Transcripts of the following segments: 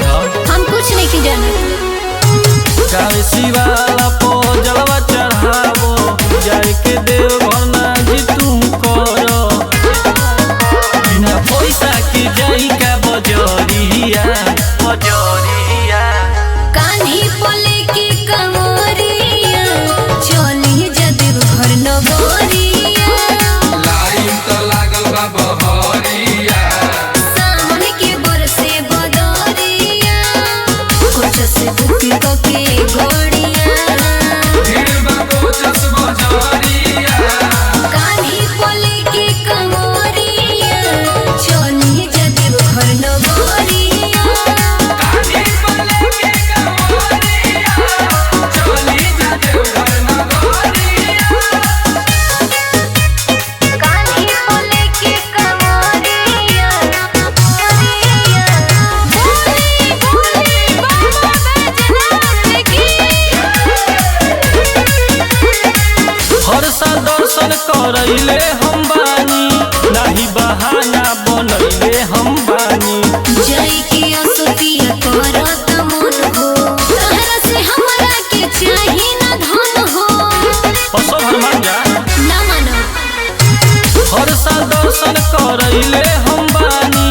समझा। हम कुछ नहीं की जानत। कावे शिवाला पो जलवा चढ़ावो जाए के देव भरना जी तुम करो बिना पैसा के जाई का बजरिया बजरिया कान्ही पोले की कमरिया चली जदेव घर नगरिया लाइन तो लागल बा बहरिया सावन के बरसे बदरिया कुछ से बुक के घोड़िया भीड़ बा कोचस बजरिया कान्ही पोले की कमरिया चली जदेव घर नगरिया काठी पले के कमरिया चली जा देवघर नगरिया कान्ही पोले की कमरिया हर साल दर्शन करैले हम बानी नाही बहाना बनैले हम बानी जय की असुतिया करत मन हो तहरा से हमरा के चाही ना धन हो असो हनुमान जा ना मानो हर साल दर्शन करैले हम बानी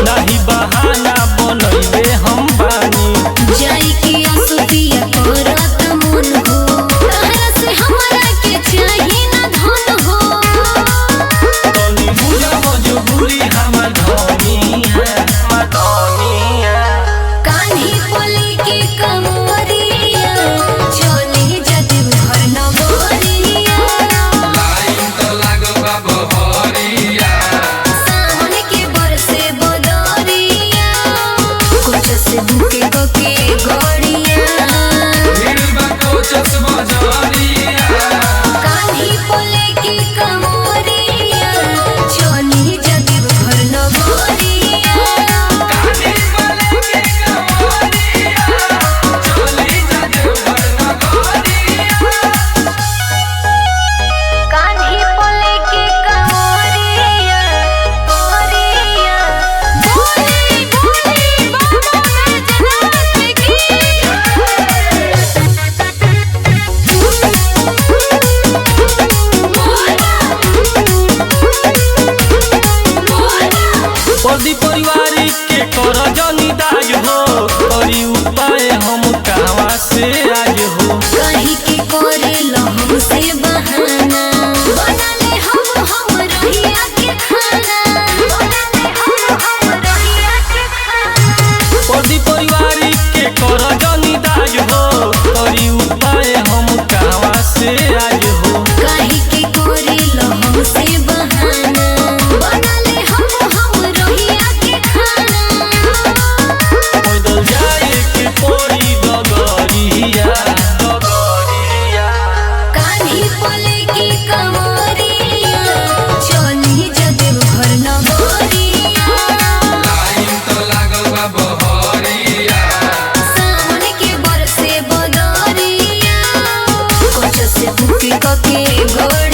नाही बहाना बनैले हम बानी जय की असुतिया करत मन हो तहरा से हमरा के चाही ना धन हो तनी बुझा मजबूरी हमर धनिया धनिया कान्ही पोले के कमरिया चली जदेव घर नगरिया लाइन तो लागल बा बहरिया सावन के बरसे बदरिया कुछ से बुके के घोड़िया भीड़ बा कोचस बजरिया कान्ही पोले की कमरिया चली जदेव घर नगरिया काठी पले के कमरिया चली जा देवघर नगरिया कान्ही पोले की कमरिया कमरिया बोली बोली बाबा बैजनाथ की पदी परिवारी के कर जनी दाज हो करी उपाय हम कहवा से आज हो कहीं के करे लहम से बहाना बना ले हम रहिया के खाना बना ले हम रहिया के खाना पदी परिवारी के कर जनी दाज हो करी उपाय हम कहवा से आज हो कहीं के करे लहम से बहाना बना ले हम रहिया के खाना पैदल जाए के पड़ी डगरिया डगरिया कान्ही पोले की कमरिया चली जदेव घर नगरिया लाइन तो लागल बा बहरिया सावन के बरसे बदरिया कुछ से बुक के घोड़िया